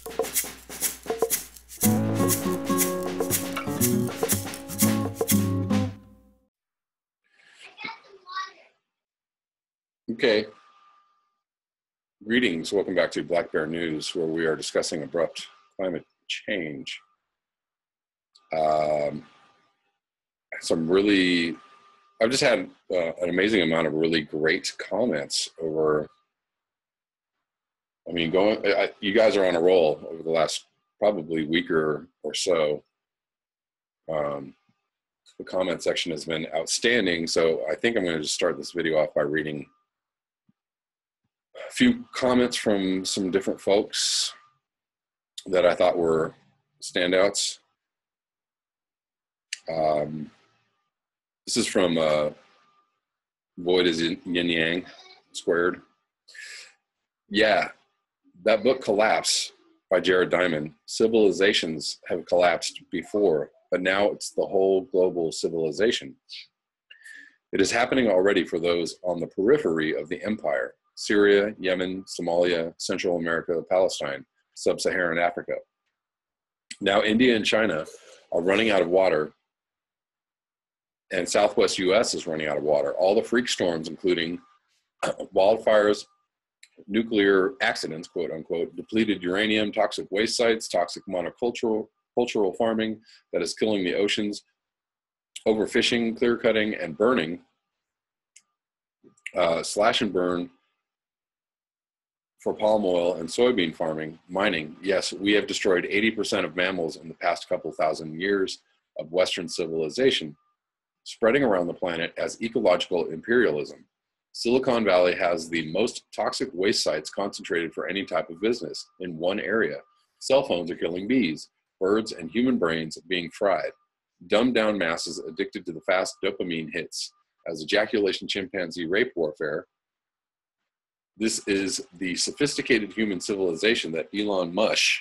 Okay. Greetings. Welcome back to Black Bear News, where we are discussing abrupt climate change. I've just had an amazing amount of really great comments over. I mean, you guys are on a roll over the last probably week or so. The comment section has been outstanding, so I think I'm going to just start this video off by reading a few comments from some different folks that I thought were standouts. This is from Void is Yin Yang Squared. Yeah, that book Collapse by Jared Diamond. Civilizations have collapsed before, but now it's the whole global civilization. It is happening already for those on the periphery of the empire: Syria, Yemen, Somalia, Central America, Palestine, Sub-Saharan Africa. Now India and China are running out of water, and Southwest US is running out of water. All the freak storms, including wildfires, nuclear accidents, quote unquote, depleted uranium, toxic waste sites, toxic monocultural farming that is killing the oceans, overfishing, clear cutting, and burning, slash and burn for palm oil and soybean farming, mining. Yes, we have destroyed 80% of mammals in the past couple thousand years of Western civilization, spreading around the planet as ecological imperialism. Silicon Valley has the most toxic waste sites concentrated for any type of business in one area. Cell phones are killing bees, birds, and human brains being fried. Dumbed down masses addicted to the fast dopamine hits as ejaculation chimpanzee rape warfare. This is the sophisticated human civilization that Elon Musk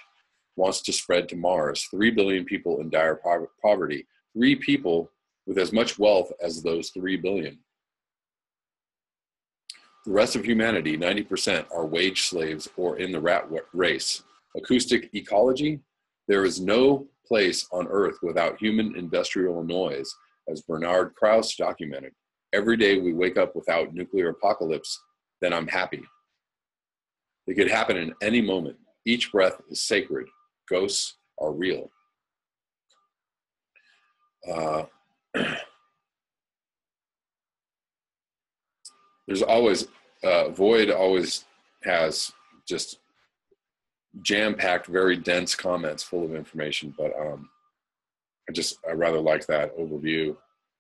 wants to spread to Mars. 3 billion people in dire poverty. 3 people with as much wealth as those 3 billion. The rest of humanity, 90%, are wage slaves or in the rat race. Acoustic ecology: there is no place on Earth without human industrial noise, as Bernard Krause documented. Every day we wake up without nuclear apocalypse, then I'm happy. It could happen in any moment. Each breath is sacred. Ghosts are real. There's always, Void always has just jam-packed, very dense comments full of information, but I rather like that overview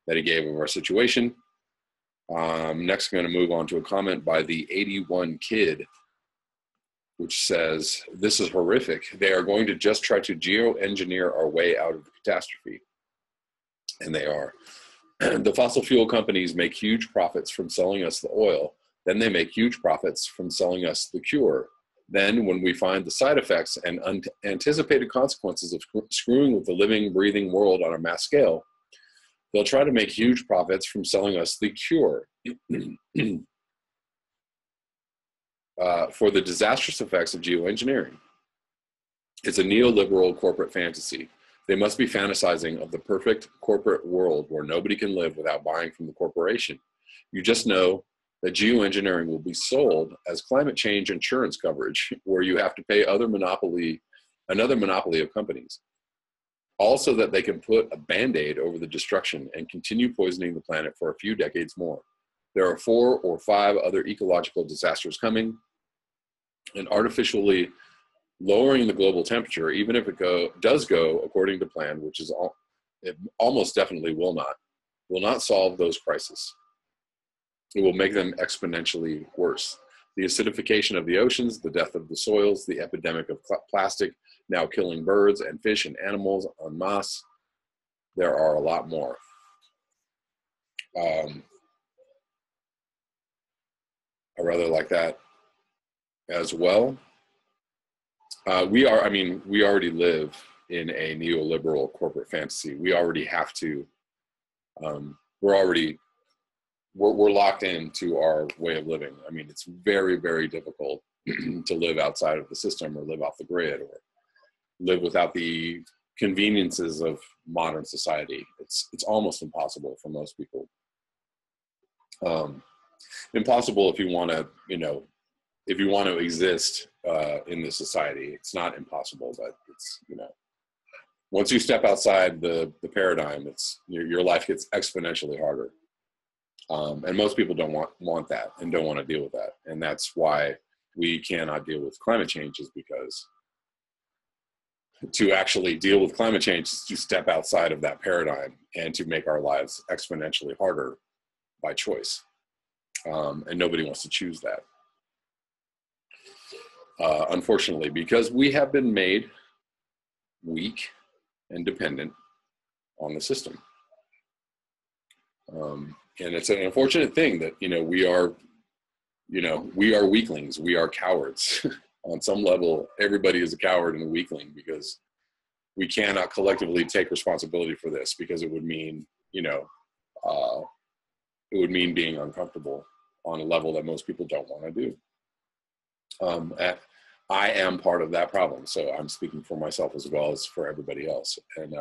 that he gave of our situation. Next, I'm going to move on to a comment by the 81 Kid, which says, this is horrific. They are going to just try to geoengineer our way out of the catastrophe. And they are. The fossil fuel companies make huge profits from selling us the oil. Then they make huge profits from selling us the cure. Then when we find the side effects and unanticipated consequences of screwing with the living, breathing world on a mass scale, they'll try to make huge profits from selling us the cure for the disastrous effects of geoengineering. It's a neoliberal corporate fantasy. They must be fantasizing of the perfect corporate world where nobody can live without buying from the corporation. You just know that geoengineering will be sold as climate change insurance coverage, where you have to pay another monopoly of companies. Also that they can put a Band-Aid over the destruction and continue poisoning the planet for a few decades more. There are 4 or 5 other ecological disasters coming, and artificially lowering the global temperature, even if it does go according to plan, which is it almost definitely will not solve those crises. It will make them exponentially worse. The acidification of the oceans, the death of the soils, the epidemic of plastic now killing birds and fish and animals en masse. There are a lot more. I rather like that as well. We already live in a neoliberal corporate fantasy. We already have to, we're locked into our way of living. I mean, it's very, very difficult to live outside of the system or live off the grid or live without the conveniences of modern society. It's almost impossible for most people. Impossible if you want to, if you want to exist in this society. It's not impossible, but it's, once you step outside the paradigm, it's your life gets exponentially harder. And most people don't want that and don't want to deal with that. And that's why we cannot deal with climate change, is because to actually deal with climate change is to step outside of that paradigm and to make our lives exponentially harder by choice. And nobody wants to choose that. Unfortunately, because we have been made weak and dependent on the system. And it's an unfortunate thing that, we are weaklings, we are cowards. On some level, everybody is a coward and a weakling, because we cannot collectively take responsibility for this, because it would mean, being uncomfortable on a level that most people don't want to do. I am part of that problem, so I'm speaking for myself as well as for everybody else. And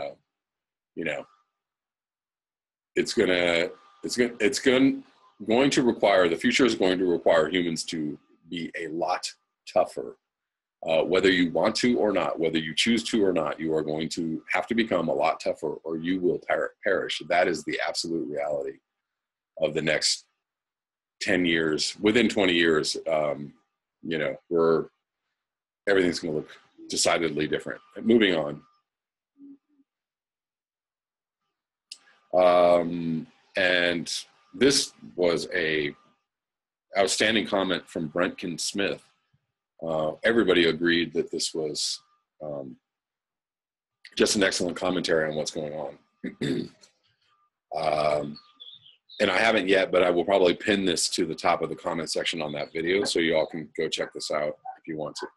going to require, the future is going to require humans to be a lot tougher. Whether you want to or not, whether you choose to or not, you are going to have to become a lot tougher, or you will perish. That is the absolute reality of the next 10 years. Within 20 years, everything's going to look decidedly different. Moving on. And this was a outstanding comment from Brentkin Smith. Everybody agreed that this was just an excellent commentary on what's going on. And I haven't yet, but I will probably pin this to the top of the comment section on that video, so you all can go check this out if you want to.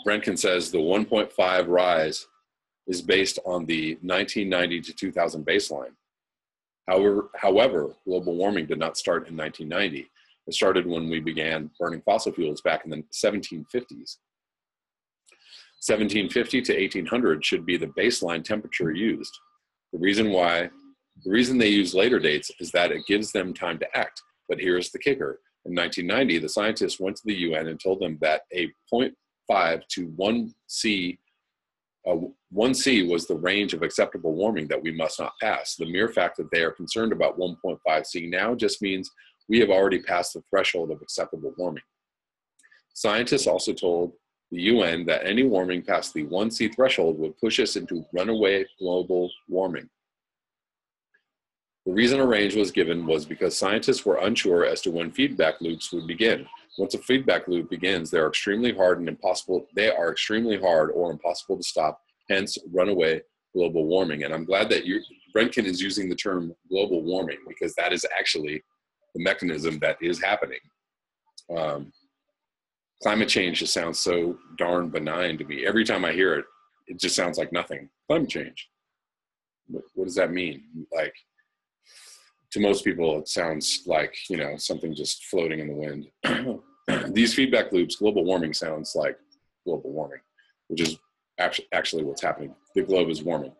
Brentkin says the 1.5 rise is based on the 1990 to 2000 baseline. However, global warming did not start in 1990. It started when we began burning fossil fuels back in the 1750s. 1750 to 1800 should be the baseline temperature used. The reason they use later dates is that it gives them time to act. But here's the kicker. In 1990, the scientists went to the UN and told them that a 0.5 to 1C 1C was the range of acceptable warming that we must not pass. The mere fact that they are concerned about 1.5C now just means we have already passed the threshold of acceptable warming. Scientists also told the UN that any warming past the 1C threshold would push us into runaway global warming. The reason a range was given was because scientists were unsure as to when feedback loops would begin. Once a feedback loop begins, they are extremely hard or impossible to stop, hence runaway global warming. And I'm glad that Brentkin is using the term global warming, because that is actually the mechanism that is happening. Climate change just sounds so darn benign to me. Every time I hear it, it just sounds like nothing. Climate change. What does that mean? Like, to most people, it sounds like, something just floating in the wind. These feedback loops, global warming sounds like global warming, which is actually what's happening. The globe is warming.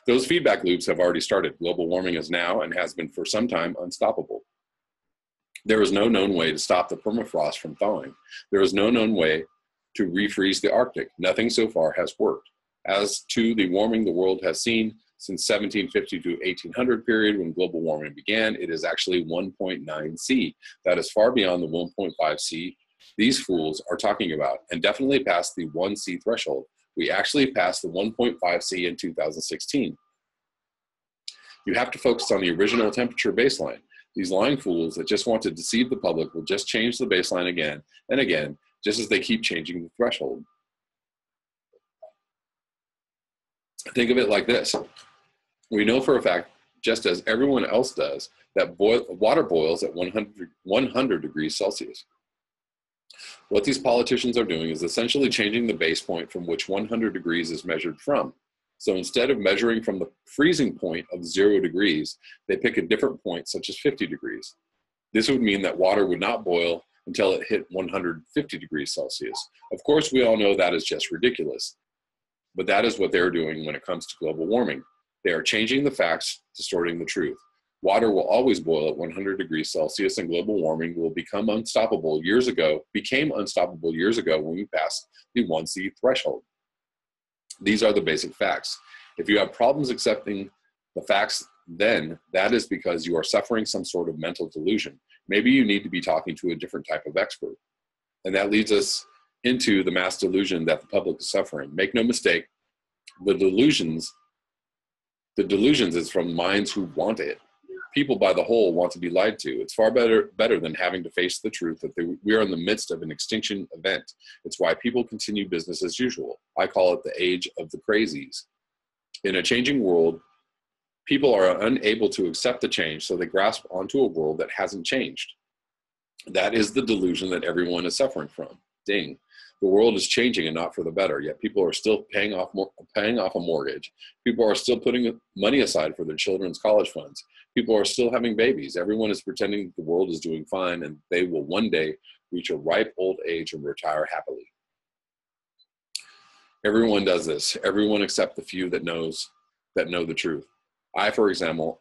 Those feedback loops have already started. Global warming is now, and has been for some time, unstoppable. There is no known way to stop the permafrost from thawing. There is no known way to refreeze the Arctic. Nothing so far has worked. As to the warming the world has seen since 1750 to 1800 period, when global warming began, it is actually 1.9C. That is far beyond the 1.5C these fools are talking about, and definitely past the 1C threshold. We actually passed the 1.5C in 2016. You have to focus on the original temperature baseline. These lying fools that just want to deceive the public will just change the baseline again and again, just as they keep changing the threshold. Think of it like this. We know for a fact, just as everyone else does, that water boils at 100 degrees Celsius. What these politicians are doing is essentially changing the base point from which 100 degrees is measured from. So instead of measuring from the freezing point of 0 degrees, they pick a different point, such as 50 degrees. This would mean that water would not boil until it hit 150 degrees Celsius. Of course, we all know that is just ridiculous, but that is what they're doing when it comes to global warming. They are changing the facts, distorting the truth. Water will always boil at 100 degrees Celsius, and global warming will became unstoppable years ago when we passed the 1C threshold. These are the basic facts. If you have problems accepting the facts, then that is because you are suffering some sort of mental delusion. Maybe you need to be talking to a different type of expert. And that leads us into the mass delusion that the public is suffering. Make no mistake, the delusions is from minds who want it. People by the whole want to be lied to. It's far better than having to face the truth that we are in the midst of an extinction event. It's why people continue business as usual. I call it the age of the crazies. In a changing world, people are unable to accept the change, so they grasp onto a world that hasn't changed. That is the delusion that everyone is suffering from. Ding. The world is changing and not for the better, yet people are still paying off a mortgage. People are still putting money aside for their children's college funds. People are still having babies. Everyone is pretending the world is doing fine and they will one day reach a ripe old age and retire happily. Everyone does this. Everyone except the few that know the truth. I, for example,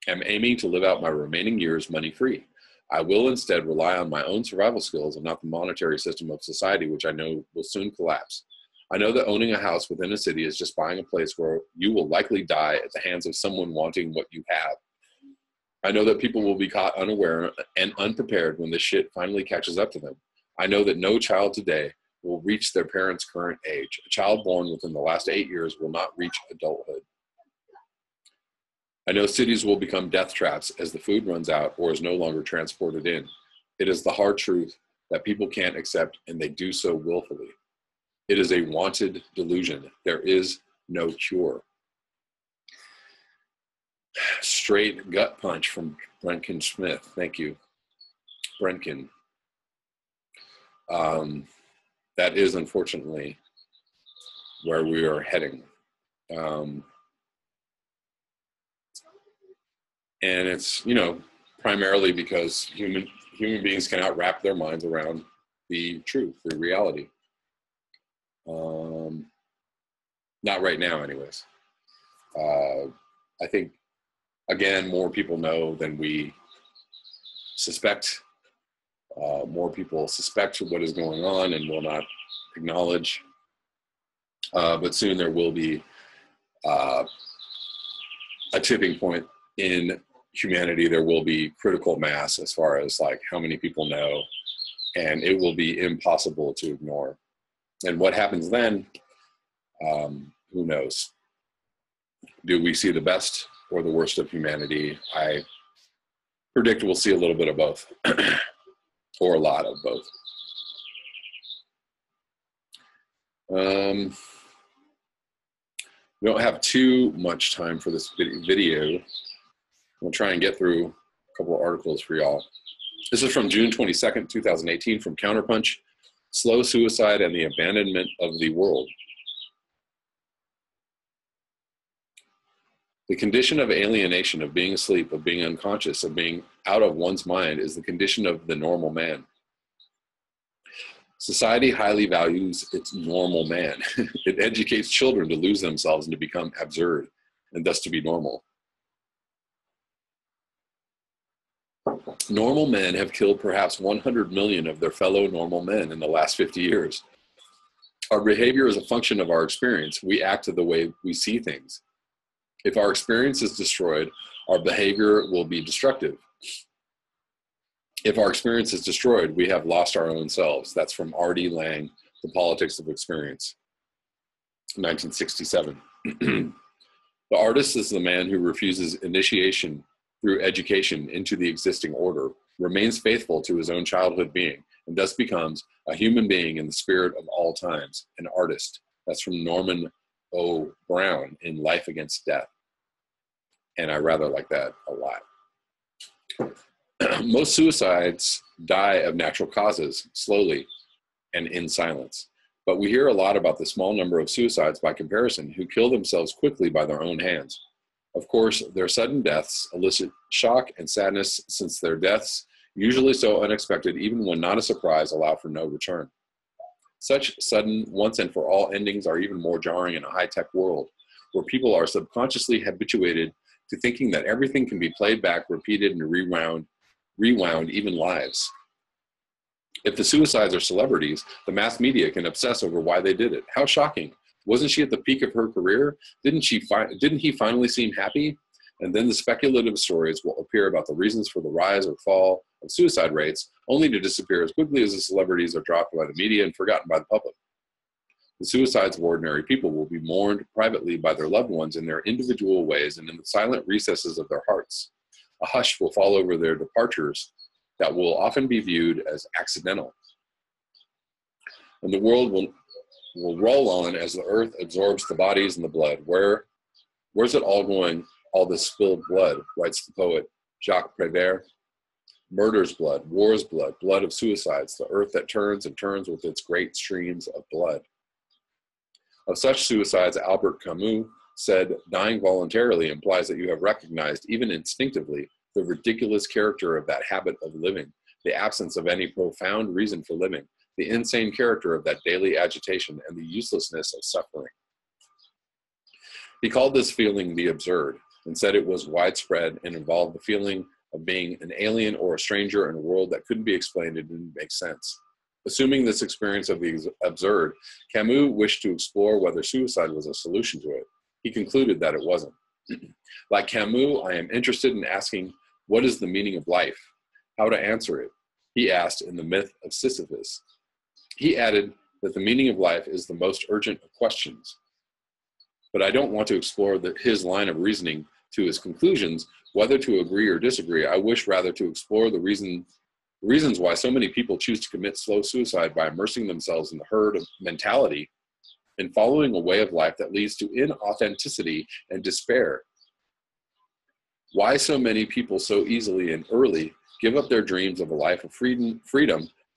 am aiming to live out my remaining years money-free. I will instead rely on my own survival skills and not the monetary system of society, which I know will soon collapse. I know that owning a house within a city is just buying a place where you will likely die at the hands of someone wanting what you have. I know that people will be caught unaware and unprepared when this shit finally catches up to them. I know that no child today will reach their parents' current age. A child born within the last 8 years will not reach adulthood. I know cities will become death traps as the food runs out or is no longer transported in. It is the hard truth that people can't accept, and they do so willfully. It is a wanted delusion. There is no cure. Straight gut punch from Brenkin Smith. Thank you, Brenkin. That is unfortunately where we are heading. And it's, primarily because human beings cannot wrap their minds around the truth, the reality. Not right now, anyways. I think, again, more people know than we suspect. More people suspect what is going on and will not acknowledge. But soon there will be a tipping point in humanity. There will be critical mass as far as like how many people know, and it will be impossible to ignore. And what happens then, who knows? Do we see the best or the worst of humanity? I predict we'll see a little bit of both, or a lot of both. We don't have too much time for this video. We'll try and get through a couple of articles for y'all. This is from June 22nd, 2018, from Counterpunch: Slow Suicide and the Abandonment of the World. The condition of alienation, of being asleep, of being unconscious, of being out of one's mind is the condition of the normal man. Society highly values its normal man. It educates children to lose themselves and to become absurd, and thus to be normal. Normal men have killed perhaps 100 million of their fellow normal men in the last 50 years. Our behavior is a function of our experience. We act the way we see things. If our experience is destroyed, our behavior will be destructive. If our experience is destroyed, we have lost our own selves. That's from R.D. Laing, The Politics of Experience, 1967. The artist is the man who refuses initiation through education into the existing order, remains faithful to his own childhood being, and thus becomes a human being in the spirit of all times, an artist. That's from Norman O. Brown in Life Against Death. And I rather like that a lot. Most suicides die of natural causes, slowly and in silence. But we hear a lot about the small number of suicides by comparison who kill themselves quickly by their own hands. Of course, their sudden deaths elicit shock and sadness, since their deaths usually so unexpected, even when not a surprise, allow for no return. Such sudden, once and for all endings are even more jarring in a high-tech world, where people are subconsciously habituated to thinking that everything can be played back, repeated, and rewound, even lives. If the suicides are celebrities, the mass media can obsess over why they did it. How shocking. Wasn't she at the peak of her career? Didn't he finally seem happy? And then the speculative stories will appear about the reasons for the rise or fall of suicide rates, only to disappear as quickly as the celebrities are dropped by the media and forgotten by the public. The suicides of ordinary people will be mourned privately by their loved ones in their individual ways and in the silent recesses of their hearts. A hush will fall over their departures that will often be viewed as accidental. And the world will roll on as the earth absorbs the bodies and the blood. Where's it all going, all this spilled blood, writes the poet Jacques Prévert. Murder's blood, war's blood, blood of suicides, the earth that turns and turns with its great streams of blood. Of such suicides, Albert Camus said, dying voluntarily implies that you have recognized, even instinctively, the ridiculous character of that habit of living, the absence of any profound reason for living, the insane character of that daily agitation, and the uselessness of suffering. He called this feeling the absurd, and said it was widespread and involved the feeling of being an alien or a stranger in a world that couldn't be explained and didn't make sense. Assuming this experience of the absurd, Camus wished to explore whether suicide was a solution to it. He concluded that it wasn't. Like Camus, I am interested in asking, what is the meaning of life? How to answer it? He asked in The Myth of Sisyphus. He added that the meaning of life is the most urgent of questions. But I don't want to explore his line of reasoning to his conclusions, whether to agree or disagree. I wish rather to explore the reasons why so many people choose to commit slow suicide by immersing themselves in the herd mentality and following a way of life that leads to inauthenticity and despair. Why so many people so easily and early give up their dreams of a life of freedom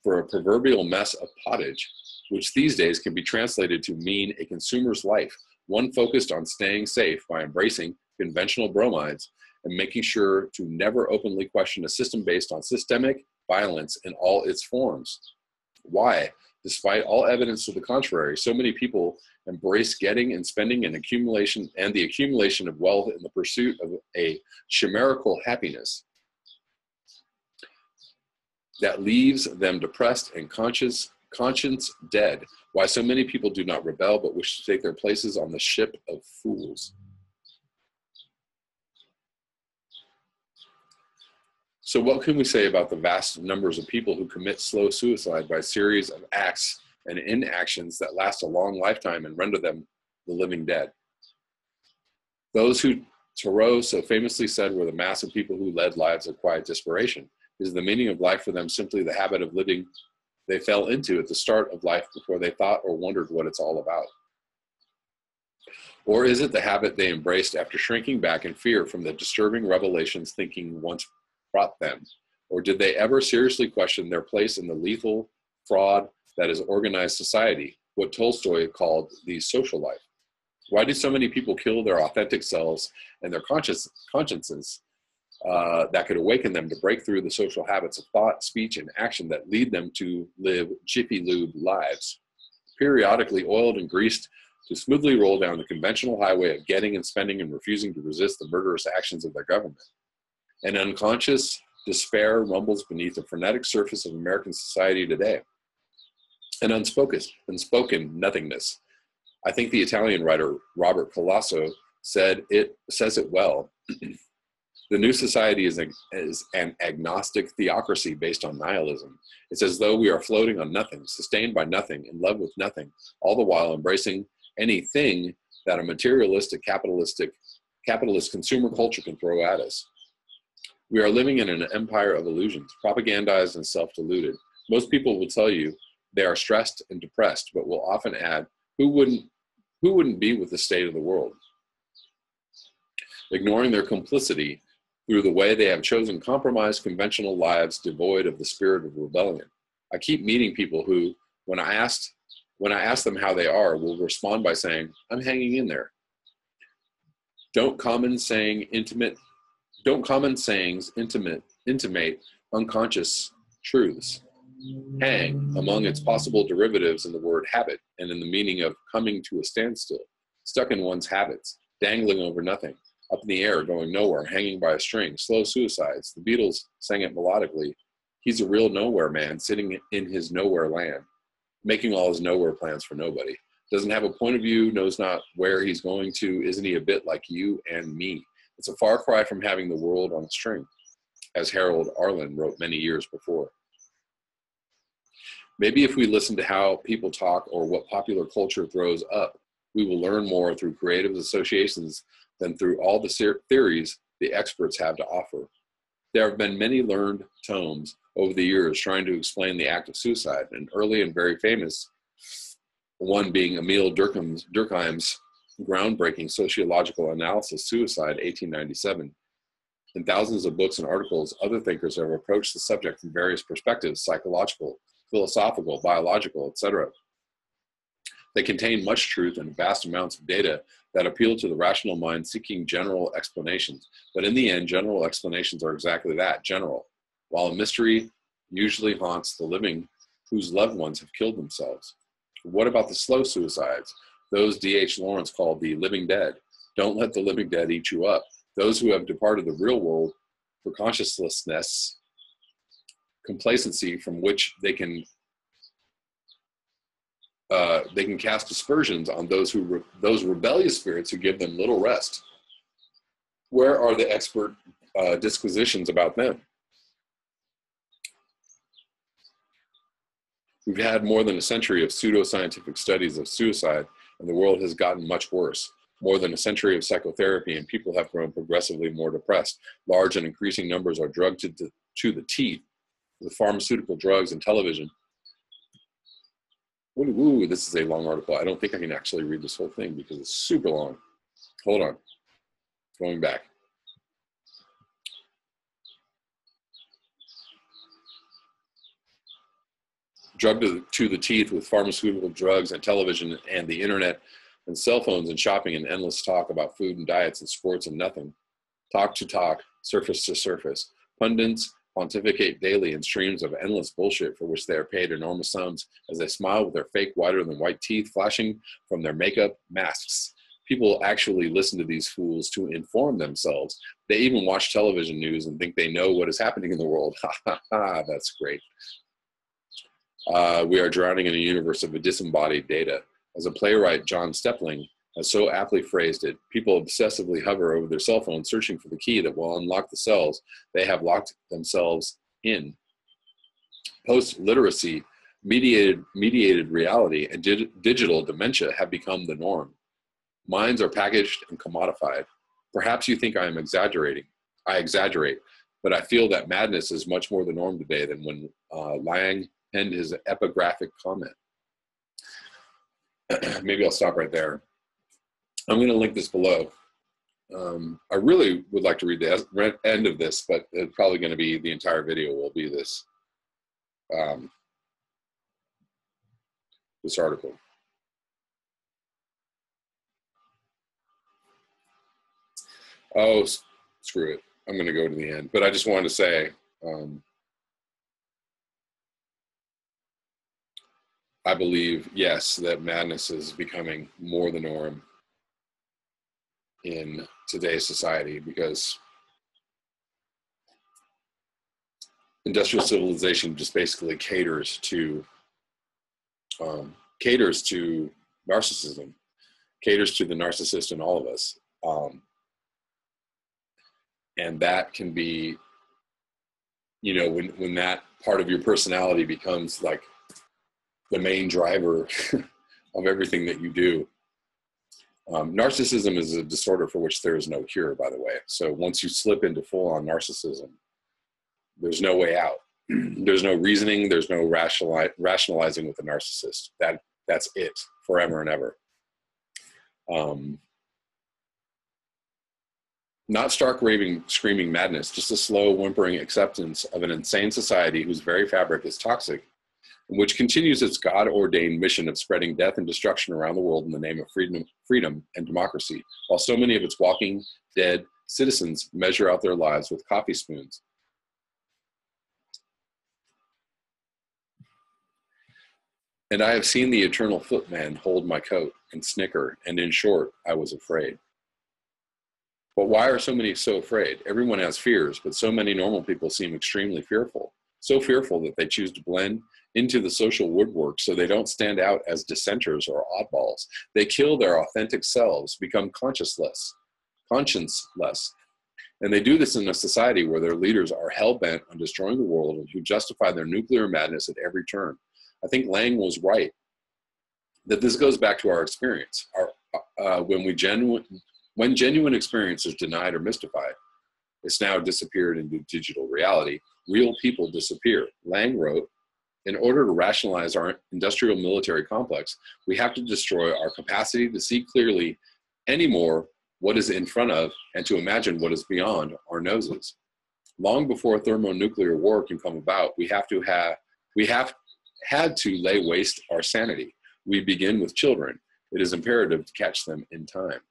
for a proverbial mess of pottage, which these days can be translated to mean a consumer's life, one focused on staying safe by embracing conventional bromides and making sure to never openly question a system based on systemic violence in all its forms. Why, despite all evidence to the contrary, so many people embrace getting and spending and the accumulation of wealth in the pursuit of a chimerical happiness that leaves them depressed and conscience dead? Why so many people do not rebel but wish to take their places on the ship of fools? So what can we say about the vast numbers of people who commit slow suicide by a series of acts and inactions that last a long lifetime and render them the living dead? Those who Thoreau so famously said were the mass of people who led lives of quiet desperation. Is the meaning of life for them simply the habit of living they fell into at the start of life before they thought or wondered what it's all about? Or is it the habit they embraced after shrinking back in fear from the disturbing revelations thinking once brought them? Or did they ever seriously question their place in the lethal fraud that is organized society, what Tolstoy called the social life? Why do so many people kill their authentic selves and their consciences that could awaken them to break through the social habits of thought, speech, and action that lead them to live Jiffy Lube lives, periodically oiled and greased to smoothly roll down the conventional highway of getting and spending and refusing to resist the murderous actions of their government? An unconscious despair rumbles beneath the frenetic surface of American society today. An unspoken nothingness. I think the Italian writer Robert Colasso says it well. The new society is an agnostic theocracy based on nihilism. It's as though we are floating on nothing, sustained by nothing, in love with nothing, all the while embracing anything that a materialistic, capitalist consumer culture can throw at us. We are living in an empire of illusions, propagandized and self-deluded. Most people will tell you they are stressed and depressed, but will often add, who wouldn't be with the state of the world? Ignoring their complicity through the way they have chosen compromised conventional lives devoid of the spirit of rebellion. I keep meeting people who, when I ask them how they are, will respond by saying, I'm hanging in there. Don't common sayings intimate unconscious truths hang among its possible derivatives in the word habit and in the meaning of coming to a standstill, stuck in one's habits, dangling over nothing, up in the air, going nowhere, hanging by a string, slow suicides. The Beatles sang it melodically. He's a real nowhere man, sitting in his nowhere land, making all his nowhere plans for nobody. Doesn't have a point of view, knows not where he's going to. Isn't he a bit like you and me? It's a far cry from having the world on a string, as Harold Arlen wrote many years before. Maybe if we listen to how people talk or what popular culture throws up, we will learn more through creative associations than through all the theories the experts have to offer. There have been many learned tomes over the years trying to explain the act of suicide, an early and very famous one being Emil Durkheim's groundbreaking sociological analysis, Suicide, 1897. In thousands of books and articles, other thinkers have approached the subject from various perspectives, psychological, philosophical, biological, etc. They contain much truth and vast amounts of data that appeal to the rational mind seeking general explanations. But in the end, general explanations are exactly that, general, while a mystery usually haunts the living whose loved ones have killed themselves. What about the slow suicides? Those D.H. Lawrence called the living dead. Don't let the living dead eat you up. Those who have departed the real world for consciencelessness, complacency from which they can cast aspersions on those rebellious spirits who give them little rest. Where are the expert disquisitions about them? We've had more than a century of pseudoscientific studies of suicide, and the world has gotten much worse. More than a century of psychotherapy, and people have grown progressively more depressed. Large and increasing numbers are drugged to the teeth with pharmaceutical drugs and television. Ooh, this is a long article. I don't think I can actually read this whole thing because it's super long. Hold on. Going back. Drugged to the teeth with pharmaceutical drugs and television and the internet and cell phones and shopping and endless talk about food and diets and sports and nothing. Talk to talk, surface to surface. Pundits pontificate daily in streams of endless bullshit for which they are paid enormous sums as they smile with their fake whiter than white teeth flashing from their makeup masks. People actually listen to these fools to inform themselves. They even watch television news and think they know what is happening in the world. Ha ha ha, that's great. We are drowning in a universe of disembodied data. As a playwright, John Stepling has so aptly phrased it, people obsessively hover over their cell phone searching for the key that will unlock the cells they have locked themselves in. Post-literacy, mediated reality, and digital dementia have become the norm. Minds are packaged and commodified. Perhaps you think I am exaggerating. I exaggerate, but I feel that madness is much more the norm today than when Lang penned his epigraphic comment. Maybe I'll stop right there. I'm going to link this below. I really would like to read the end of this, but it's probably going to be the entire video will be this this article. Oh, screw it. I'm going to go to the end. But I just wanted to say, I believe, yes, that madness is becoming more the norm in today's society because industrial civilization just basically caters to narcissism, caters to the narcissist in all of us. And that can be, you know, when that part of your personality becomes like the main driver of everything that you do. Narcissism is a disorder for which there is no cure, by the way. So once you slip into full-on narcissism, there's no way out. There's no reasoning. There's no rationalizing with a narcissist. That's it forever and ever. Not stark raving, screaming madness, just a slow, whimpering acceptance of an insane society whose very fabric is toxic, which continues its God-ordained mission of spreading death and destruction around the world in the name of freedom and democracy, while so many of its walking dead citizens measure out their lives with coffee spoons. And I have seen the eternal footman hold my coat and snicker, and in short, I was afraid. But why are so many so afraid? Everyone has fears, but so many normal people seem extremely fearful. So fearful that they choose to blend into the social woodwork so they don't stand out as dissenters or oddballs. They kill their authentic selves, become conscienceless. And they do this in a society where their leaders are hell-bent on destroying the world and who justify their nuclear madness at every turn. I think Lang was right, that this goes back to our experience. When genuine experience is denied or mystified, it's now disappeared into digital reality. Real people disappear. Lang wrote, in order to rationalize our industrial military complex, we have to destroy our capacity to see clearly anymore what is in front of and to imagine what is beyond our noses. Long before thermonuclear war can come about, we have had to lay waste our sanity. We begin with children. It is imperative to catch them in time.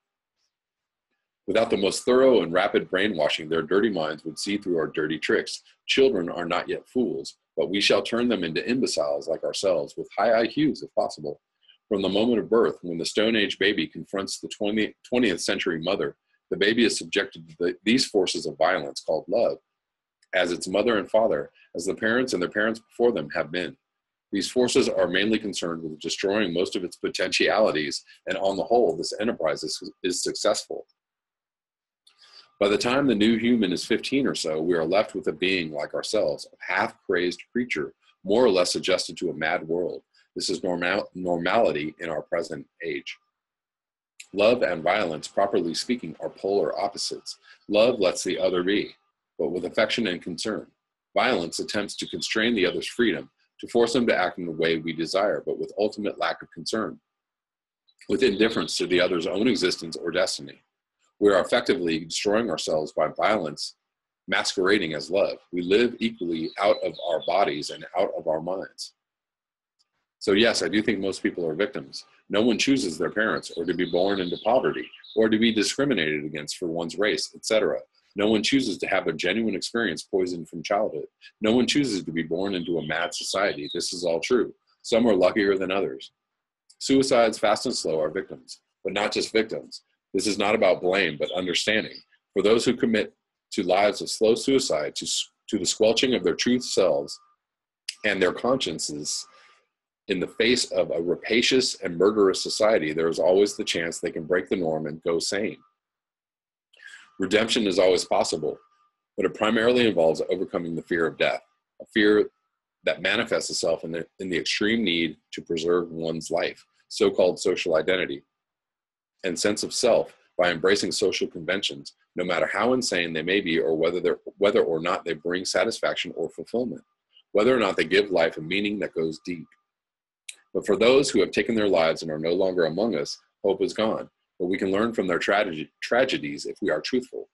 Without the most thorough and rapid brainwashing, their dirty minds would see through our dirty tricks. Children are not yet fools, but we shall turn them into imbeciles like ourselves with high IQs if possible. From the moment of birth, when the Stone Age baby confronts the 20th century mother, the baby is subjected to these forces of violence called love, as its mother and father, as the parents and their parents before them have been. These forces are mainly concerned with destroying most of its potentialities, and on the whole, this enterprise is successful. By the time the new human is 15 or so, we are left with a being like ourselves, a half-crazed creature, more or less adjusted to a mad world. This is normality in our present age. Love and violence, properly speaking, are polar opposites. Love lets the other be, but with affection and concern. Violence attempts to constrain the other's freedom, to force them to act in the way we desire, but with ultimate lack of concern, with indifference to the other's own existence or destiny. We are effectively destroying ourselves by violence, masquerading as love. We live equally out of our bodies and out of our minds. So yes, I do think most people are victims. No one chooses their parents, or to be born into poverty, or to be discriminated against for one's race, etc. No one chooses to have a genuine experience poisoned from childhood. No one chooses to be born into a mad society. This is all true. Some are luckier than others. Suicides, fast and slow, are victims, but not just victims. This is not about blame, but understanding. For those who commit to lives of slow suicide, to the squelching of their truth selves and their consciences in the face of a rapacious and murderous society, there is always the chance they can break the norm and go sane. Redemption is always possible, but it primarily involves overcoming the fear of death, a fear that manifests itself in the extreme need to preserve one's life, so-called social identity, and sense of self by embracing social conventions, no matter how insane they may be or whether or not they bring satisfaction or fulfillment, whether or not they give life a meaning that goes deep. But for those who have taken their lives and are no longer among us, hope is gone, but we can learn from their tragedies if we are truthful.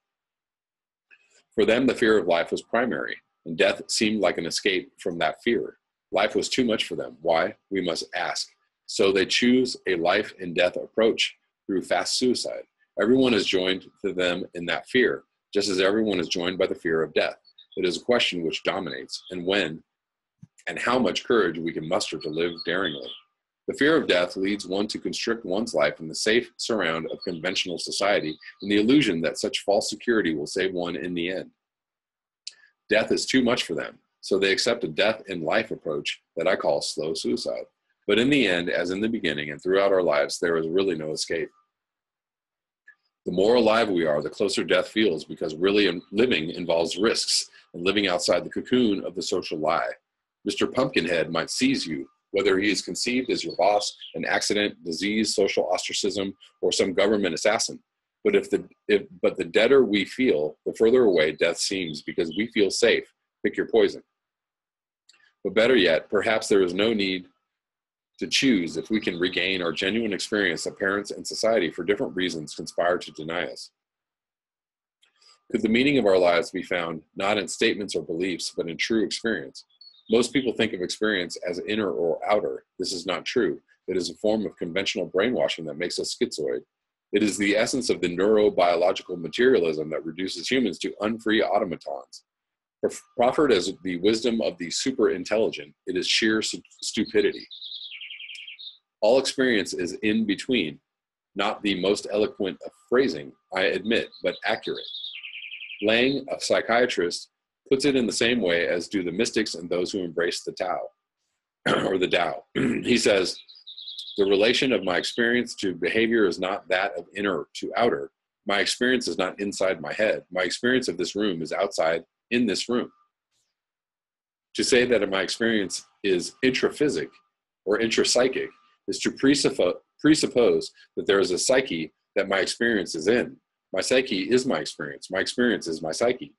For them, the fear of life was primary, and death seemed like an escape from that fear. Life was too much for them. Why? We must ask. So they choose a life and death approach through fast suicide. Everyone is joined to them in that fear, just as everyone is joined by the fear of death. It is a question which dominates, and when and how much courage we can muster to live daringly. The fear of death leads one to constrict one's life in the safe surround of conventional society in the illusion that such false security will save one in the end. Death is too much for them, so they accept a death in life approach that I call slow suicide. But in the end, as in the beginning and throughout our lives, there is really no escape. The more alive we are, the closer death feels, because really living involves risks and living outside the cocoon of the social lie. Mr. Pumpkinhead might seize you, whether he is conceived as your boss, an accident, disease, social ostracism, or some government assassin. But the deader we feel, the further away death seems, because we feel safe. Pick your poison. But better yet, perhaps there is no need to choose if we can regain our genuine experience that parents and society for different reasons conspire to deny us. Could the meaning of our lives be found not in statements or beliefs, but in true experience? Most people think of experience as inner or outer. This is not true. It is a form of conventional brainwashing that makes us schizoid. It is the essence of the neurobiological materialism that reduces humans to unfree automatons. Proffered as the wisdom of the super intelligent, it is sheer stupidity. All experience is in between, not the most eloquent of phrasing, I admit, but accurate. Lang, a psychiatrist, puts it in the same way as do the mystics and those who embrace the Tao, or the Tao. He says, the relation of my experience to behavior is not that of inner to outer. My experience is not inside my head. My experience of this room is outside in this room. To say that my experience is intraphysic or intrapsychic is to presuppose that there is a psyche that my experience is in. My psyche is my experience. My experience is my psyche.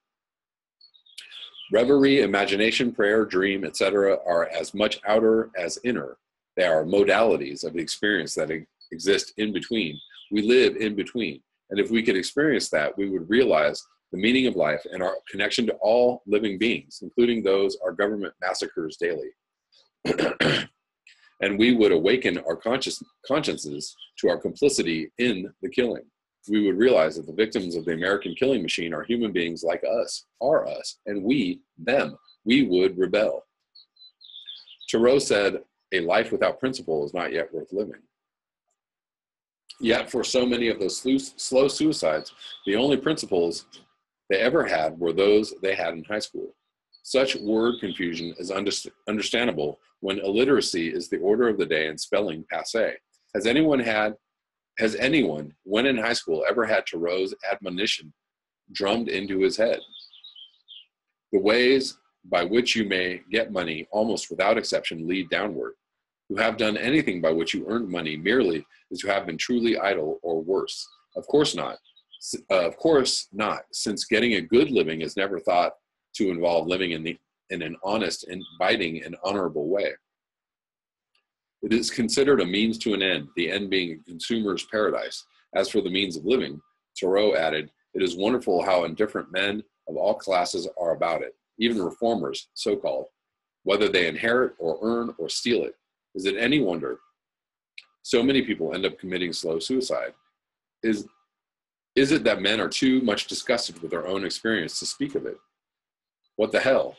Reverie, imagination, prayer, dream, etc. are as much outer as inner. They are modalities of the experience that exist in between. We live in between. And if we could experience that, we would realize the meaning of life and our connection to all living beings, including those our government massacres daily. And we would awaken our consciences to our complicity in the killing. We would realize that the victims of the American killing machine are human beings like us, and we, them. We would rebel. Thoreau said, a life without principle is not yet worth living. Yet for so many of those slow suicides, the only principles they ever had were those they had in high school. Such word confusion is understandable when illiteracy is the order of the day and spelling passé. Has anyone, when in high school, ever had Thoreau's admonition drummed into his head? The ways by which you may get money, almost without exception, lead downward. To have done anything by which you earned money merely is to have been truly idle or worse. Of course not. Since getting a good living is never thought to involve living in an honest, inviting, and honorable way. It is considered a means to an end, the end being a consumer's paradise. As for the means of living, Thoreau added, it is wonderful how indifferent men of all classes are about it, even reformers, so-called, whether they inherit or earn or steal it. Is it any wonder so many people end up committing slow suicide? Is it that men are too much disgusted with their own experience to speak of it? What the hell?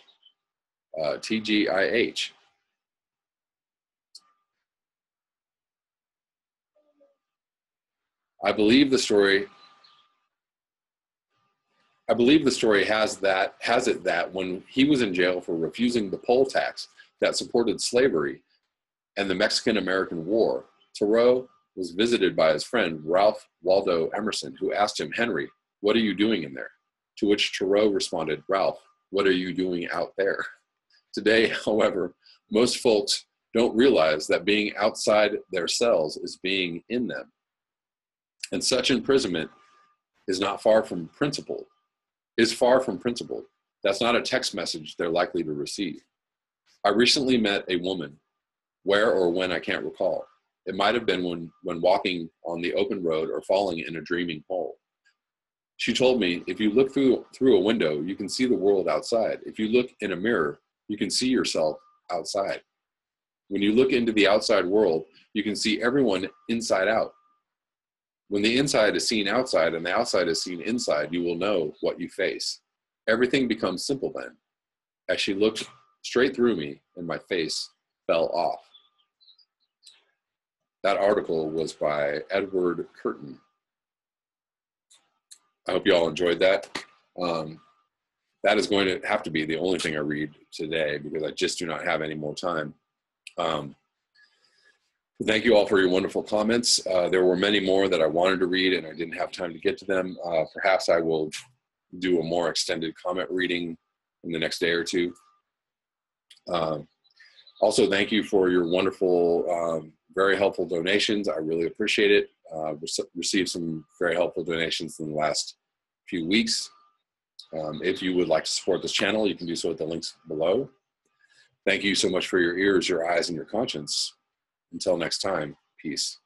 TGIH. I believe the story has it that when he was in jail for refusing the poll tax that supported slavery and the Mexican-American War, Thoreau was visited by his friend Ralph Waldo Emerson, who asked him, Henry, what are you doing in there? To which Thoreau responded, Ralph, what are you doing out there? Today, however, most folks don't realize that being outside their cells is being in them. And such imprisonment is far from principled. That's not a text message they're likely to receive. I recently met a woman, where or when I can't recall. It might have been when walking on the open road or falling in a dreaming hole. She told me, if you look through a window, you can see the world outside. If you look in a mirror, you can see yourself outside. When you look into the outside world, you can see everyone inside out. When the inside is seen outside and the outside is seen inside, you will know what you face. Everything becomes simple then. As she looked straight through me and my face fell off. That article was by Edward Curtin. I hope you all enjoyed that. That is going to have to be the only thing I read today because I just do not have any more time. Thank you all for your wonderful comments. There were many more that I wanted to read and I didn't have time to get to them. Perhaps I will do a more extended comment reading in the next day or two. Also, thank you for your wonderful, very helpful donations. I really appreciate it. Received some very helpful donations in the last few weeks. If you would like to support this channel, you can do so at the links below. Thank you so much for your ears, your eyes, and your conscience. Until next time, peace.